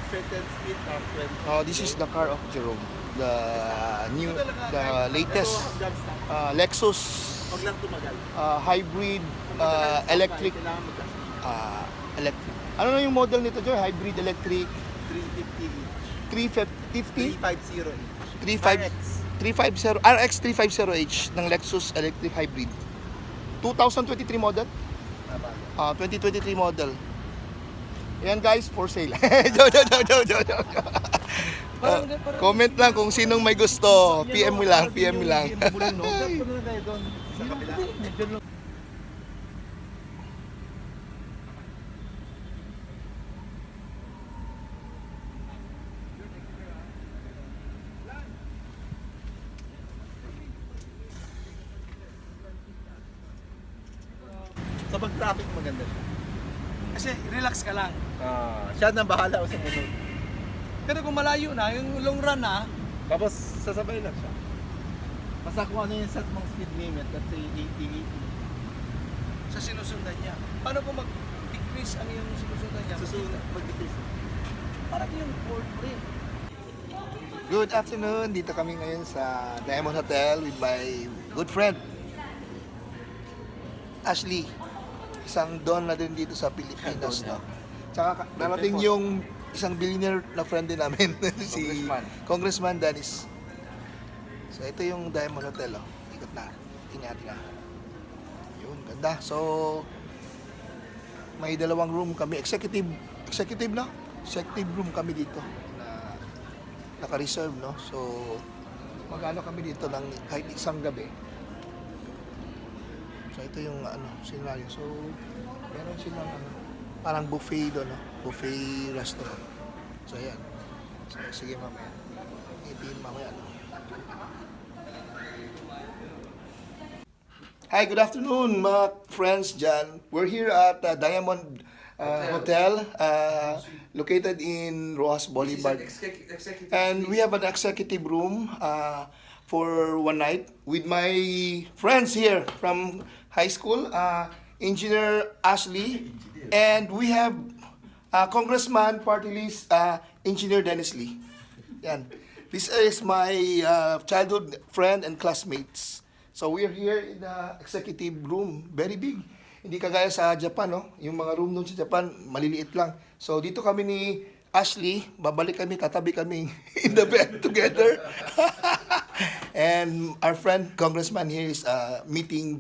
Certain speed of 20. This is the car of Jerome. The latest Lexus Huwag lang tumagal. hybrid electric. Kailangan mag-gas. Electric. Ano na yung model nito, Joy? Hybrid electric 350 each. 350 350. 350 RX 350H ng Lexus electric hybrid. 2023 model? 2023 model. Yan guys, for sale. Comment lang kung sinong may gusto. PM mo lang, PM mo lang. Punta na tayo doon sa kabila. Sa pag-traffic maganda siya. Kasi relax ka lang. Siya na bahala o sa munod. Pero kung malayo na, yung long run na, Tapos sasabay lang siya. Basta kung ano yung set mong speed limit, let's say 80. sa sinusundan niya. Paano kung mag-decrease ang yung sinusundan niya? Susunod, mag-decrease. Parang yung Ford rin. Good afternoon. Dito kami ngayon sa Diamond Hotel with my good friend Ashley. Isang don na din dito sa Pilipinas, no? Tsaka darating yung isang billionaire na friend din namin, si Congressman Dennis. So ito yung Diamond Hotel, oh. Ikot na. Tingnan na. Yun, ganda. So may dalawang room kami, executive no? Executive room kami dito na naka-reserve, no? So magano kami dito ng kahit isang gabi. So ito yung scenario. So meron silang parang buffet doon, no? Buffet restaurant. So ayan. So, sige mamaya. Ipiin mamaya, no? Hi, good afternoon mga friends dyan. We're here at Diamond Hotel, located in Rojas Boulevard. And we have an executive room for one night with my friends here from high school, Engineer Ashley, and we have Congressman Party List, Engineer Dennis Lee. Yan. This is my childhood friend and classmates. So we are here in the executive room, very big. Hindi kagaya sa Japan, no? Yung mga room doon sa Japan, maliliit lang. So dito kami ni Ashley, babalik kami, tatabi kami in the bed together. And our friend Congressman here is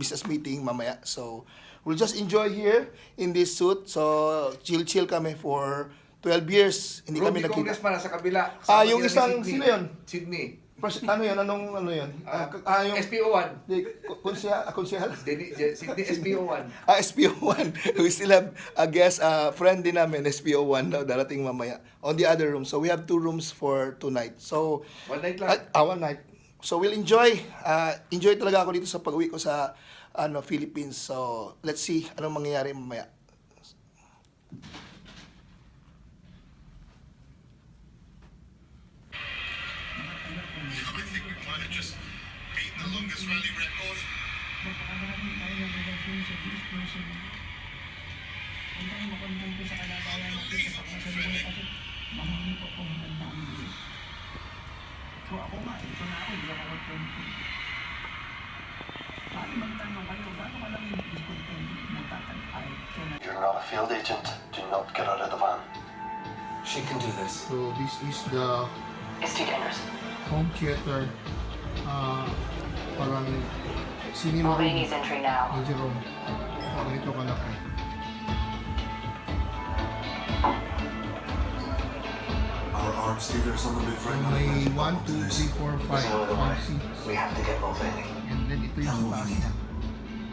business meeting mamaya. So we'll just enjoy here in this suit. So chill kami for 12 years. Hindi kami nakita. Congressman sa kabila. Yung isang, sino yun? Sydney. Ano yun? Ano yun? Yung SPO1. konsehal? Sydney SPO1. SPO1. We still have a guest, friend din namin, SPO1 na darating mamaya on the other room. So we have 2 rooms for tonight. So One night lang. one night. So we'll enjoy. Enjoy talaga ako dito sa pag-uwi ko sa Philippines. So let's see anong mangyayari mamaya. I think we might have just beaten the longest rally record. You're not a field agent. Do not get out of the van. She can do this. So this is the It's too dangerous. home theater. Parang cinema room. Moving his entry now. Medyo room. So ganito kalaki. Our arms dealers on the move So right now. may 1, 2, 3, 4, 5, There's no other way. 5 seats. We have to get moving. And then ito yung taas niya.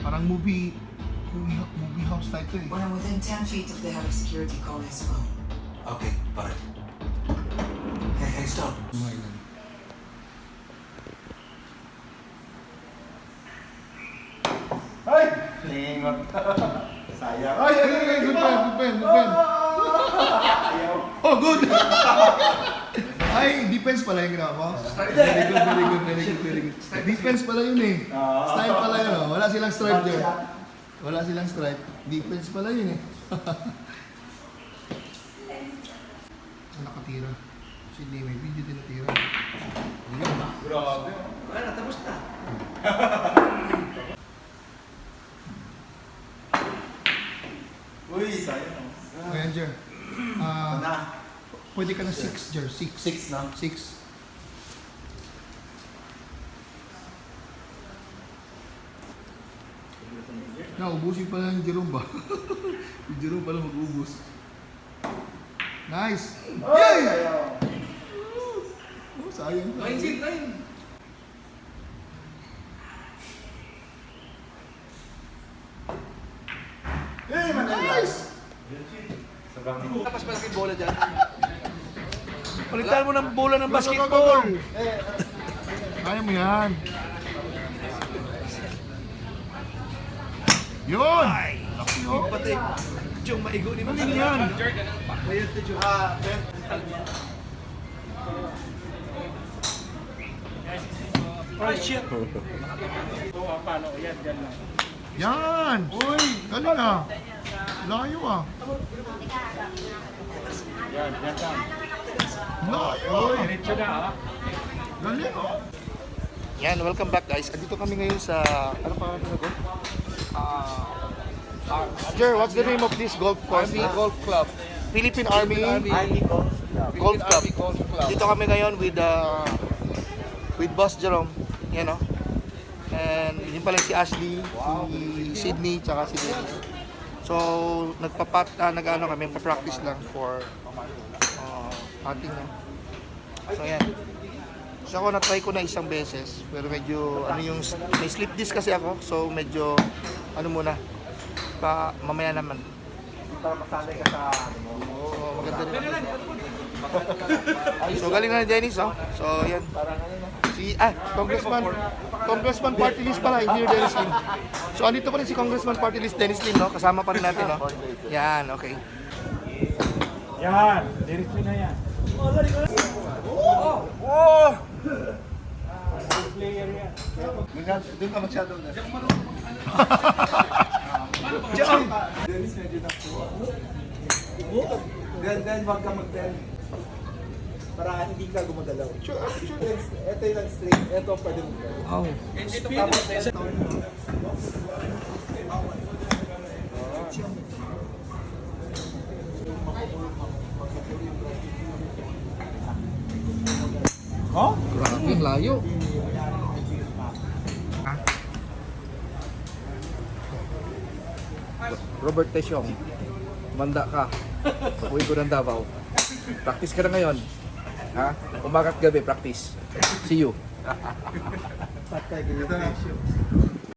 Parang movie house type to eh. When I'm within 10 feet of the head of security, call his phone. Okay, got it. Hey, stop. Lingot. Sayang. Ay, good pen. Oh, good! Ay, defense pala yung ginawa mo. Very good. Defense pala yun eh. Style pala yun. Oh. Wala silang stripe dyan. Wala silang stripe. Defense pala yun eh. na nakatira. Sydney, may video din natira. Ayun. Grabe. Wala, tapos na. Uy, sayang. Ayan, Jer. Na. Pwede ka na 6, Jer. 6. 6 na. 6. Ubusin pala yung Jerome ba? Yung Jerome pala mag-ubus. Nice! Yay! Oh, sayang. Mindset na yun. Hey, Nice! Tapos basketball dyan. Palitan mo ng bola ng basketball. Kaya mo yan. Yun! Laki oh. Pati, Jong maigo ni Mang. Ano yan? Bayad to Jong. Oh shit. Yan! Uy! Galing ah! Layo ah! Layo! Galing oh! Yan, welcome back guys. Andito kami ngayon sa... Ano pa kami nag-golf? Jer, what's the name of this golf course? Army Golf Club. Philippine Army Golf Philippine Club. Army Golf Club. Dito kami ngayon with Boss Jerome, yan o. And yun pala si Ashley, si Sydney, tsaka si Dennis. So, nag-ano kami, pa-practice lang for hunting na. So, yan. So, ako na-try ko na isang beses, pero medyo, may slip disc kasi ako, so medyo, muna, mamaya naman. Para masanay ka sa Oo, maganda rin. So galing na ni Dennis, oh. So yan. Congressman Party List pala, here Dennis Lim. So andito pa rin si Congressman Party List Dennis Lim, no? Kasama pa rin natin, no? Yan, okay. Yan, diretso na yan. Player yan. Doon ka masyado na. Diyan! Dennis, medyo na po. Then, wag ka mag-then. Para hindi ka gumagalaw. Sure. Ito yung straight. Ito pwede mo. Oh. Oh? Grabe, layo. Robert Tesyong, manda ka. Uwi ko ng Davao. Practice ka na ngayon. Ha? Umagat gabi, practice. See you. Patay, ganyan.